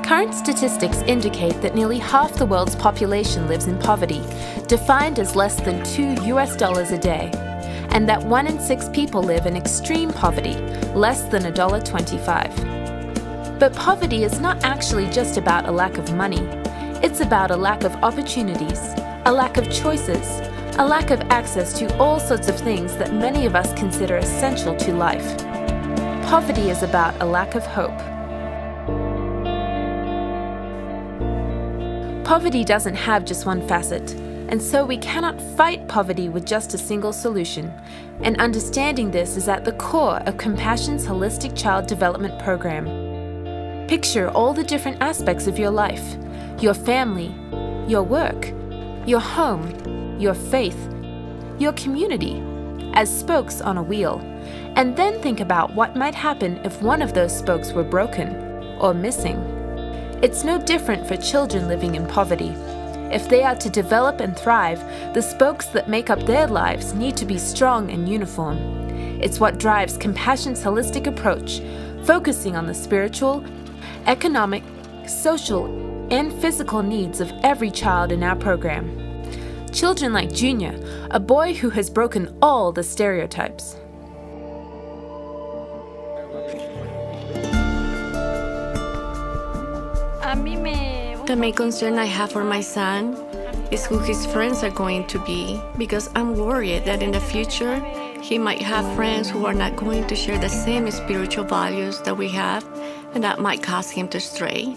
Current statistics indicate that nearly half the world's population lives in poverty, defined as less than $2 a day, and that 1 in 6 people live in extreme poverty, less than $1.25. But poverty is not actually just about a lack of money. It's about a lack of opportunities, a lack of choices, a lack of access to all sorts of things that many of us consider essential to life. Poverty is about a lack of hope. Poverty doesn't have just one facet, and so we cannot fight poverty with just a single solution. And understanding this is at the core of Compassion's Holistic Child Development Program. Picture all the different aspects of your life, your family, your work, your home, your faith, your community, as spokes on a wheel, and then think about what might happen if one of those spokes were broken or missing. It's no different for children living in poverty. If they are to develop and thrive, the spokes that make up their lives need to be strong and uniform. It's what drives Compassion's holistic approach, focusing on the spiritual, economic, social, and physical needs of every child in our program. Children like Junior, a boy who has broken all the stereotypes. The main concern I have for my son is who his friends are going to be, because I'm worried that in the future he might have friends who are not going to share the same spiritual values that we have, and that might cause him to stray.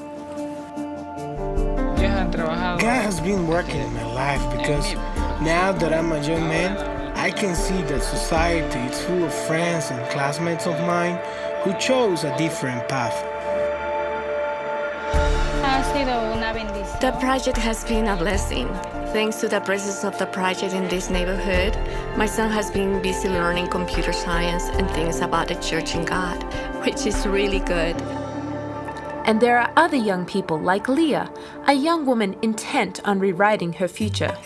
God has been working in my life, because now that I'm a young man, I can see that society is full of friends and classmates of mine who chose a different path. The project has been a blessing. Thanks to the presence of the project in this neighborhood, my son has been busy learning computer science and things about the church and God, which is really good. And there are other young people like Leah, a young woman intent on rewriting her future.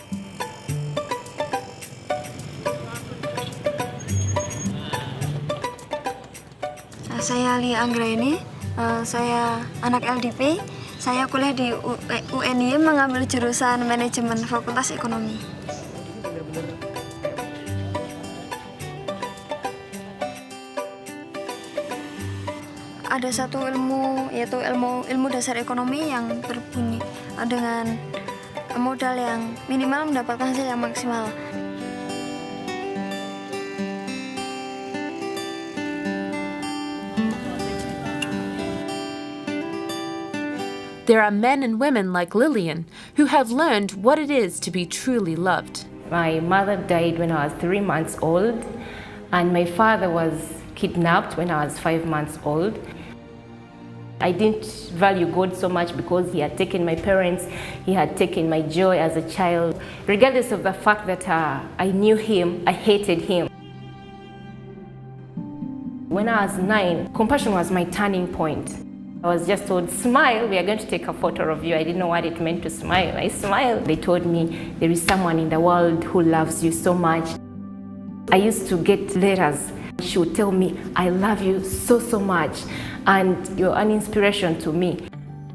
Saya Leah Anggraini, saya anak LDP. Saya kuliah di UNIMAP mengambil jurusan manajemen Fakultas Ekonomi. Ada satu ilmu, yaitu ilmu dasar ekonomi yang berbunyi dengan modal yang minimal mendapatkan hasil yang maksimal. There are men and women like Lillian who have learned what it is to be truly loved. My mother died when I was 3 months old, and my father was kidnapped when I was 5 months old. I didn't value God so much because he had taken my parents, he had taken my joy as a child. Regardless of the fact that I knew him, I hated him. When I was 9, Compassion was my turning point. I was just told, smile, we are going to take a photo of you. I didn't know what it meant to smile. I smiled. They told me, there is someone in the world who loves you so much. I used to get letters. She would tell me, I love you so, so much, and you're an inspiration to me.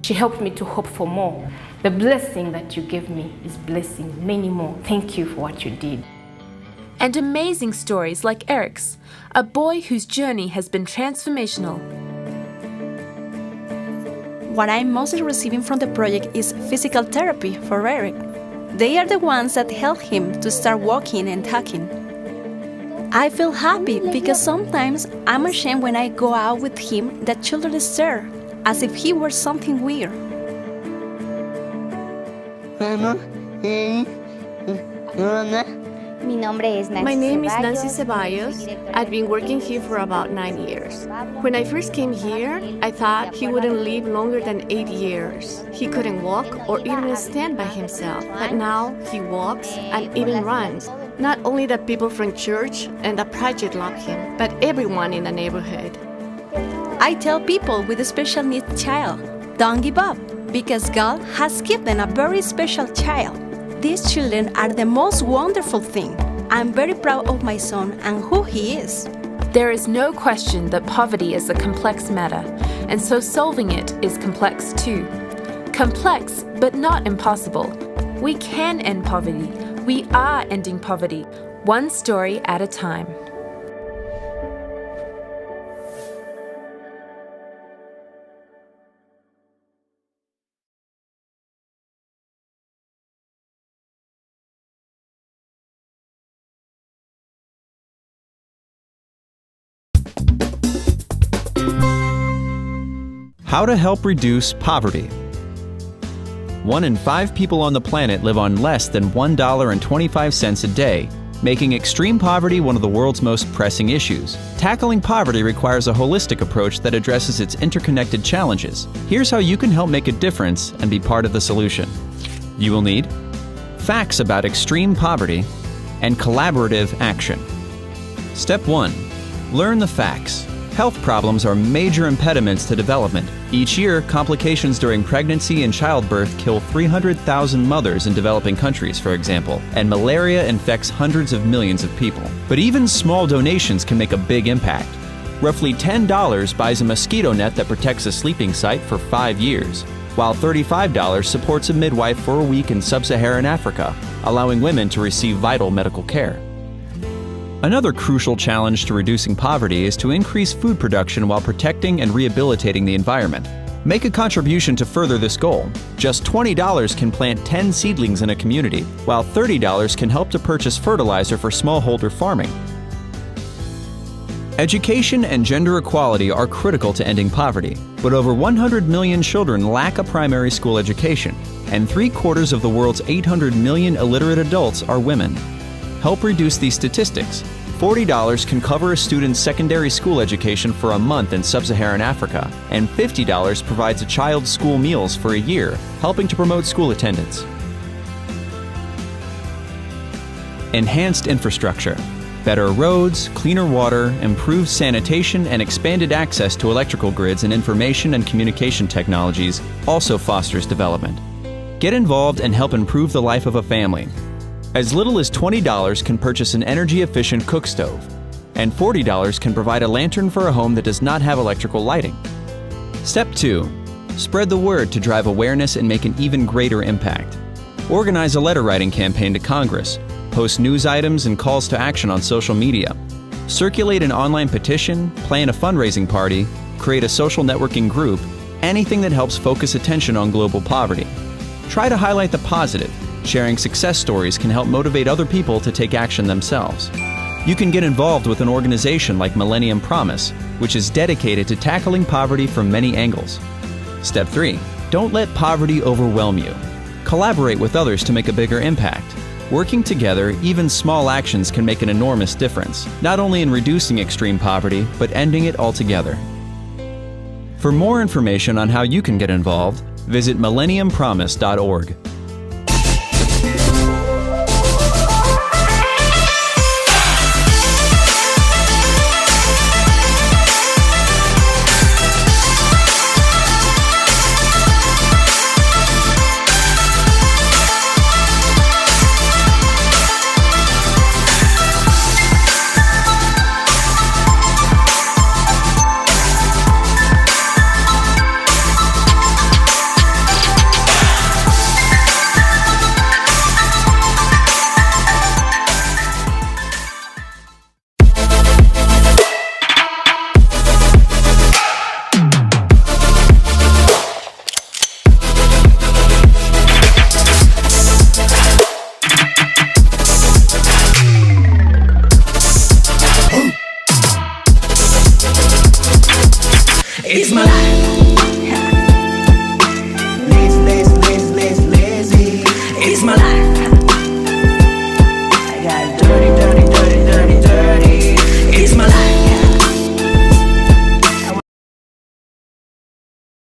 She helped me to hope for more. The blessing that you gave me is blessing many more. Thank you for what you did. And amazing stories like Eric's, a boy whose journey has been transformational. What I'm mostly receiving from the project is physical therapy for Eric. They are the ones that help him to start walking and talking. I feel happy because sometimes I'm ashamed when I go out with him that children stare as if he were something weird. My name is Nancy Ceballos. I've been working here for about 9 years. When I first came here, I thought he wouldn't live longer than 8 years. He couldn't walk or even stand by himself, but now he walks and even runs. Not only the people from church and the project love him, but everyone in the neighborhood. I tell people with a special needs child, don't give up, because God has given a very special child. These children are the most wonderful thing. I'm very proud of my son and who he is. There is no question that poverty is a complex matter, and so solving it is complex too. Complex, but not impossible. We can end poverty. We are ending poverty, one story at a time. How to help reduce poverty. 1 in 5 people on the planet live on less than $1.25 a day, making extreme poverty one of the world's most pressing issues. Tackling poverty requires a holistic approach that addresses its interconnected challenges. Here's how you can help make a difference and be part of the solution. You will need facts about extreme poverty and collaborative action. Step 1. Learn the facts. Health problems are major impediments to development. Each year, complications during pregnancy and childbirth kill 300,000 mothers in developing countries, for example, and malaria infects hundreds of millions of people. But even small donations can make a big impact. Roughly $10 buys a mosquito net that protects a sleeping site for 5 years, while $35 supports a midwife for a week in sub-Saharan Africa, allowing women to receive vital medical care. Another crucial challenge to reducing poverty is to increase food production while protecting and rehabilitating the environment. Make a contribution to further this goal. Just $20 can plant 10 seedlings in a community, while $30 can help to purchase fertilizer for smallholder farming. Education and gender equality are critical to ending poverty, but over 100 million children lack a primary school education, and 3/4 of the world's 800 million illiterate adults are women. Help reduce these statistics. $40 can cover a student's secondary school education for a month in sub-Saharan Africa, and $50 provides a child's school meals for a year, helping to promote school attendance. Enhanced infrastructure. Better roads, cleaner water, improved sanitation, and expanded access to electrical grids and information and communication technologies also fosters development. Get involved and help improve the life of a family. As little as $20 can purchase an energy-efficient cook stove, and $40 can provide a lantern for a home that does not have electrical lighting. Step 2. Spread the word to drive awareness and make an even greater impact. Organize a letter-writing campaign to Congress, post news items and calls to action on social media, circulate an online petition, plan a fundraising party, create a social networking group, anything that helps focus attention on global poverty. Try to highlight the positive. Sharing success stories can help motivate other people to take action themselves. You can get involved with an organization like Millennium Promise, which is dedicated to tackling poverty from many angles. Step 3. Don't let poverty overwhelm you. Collaborate with others to make a bigger impact. Working together, even small actions can make an enormous difference, not only in reducing extreme poverty, but ending it altogether. For more information on how you can get involved, visit millenniumpromise.org. It's my life.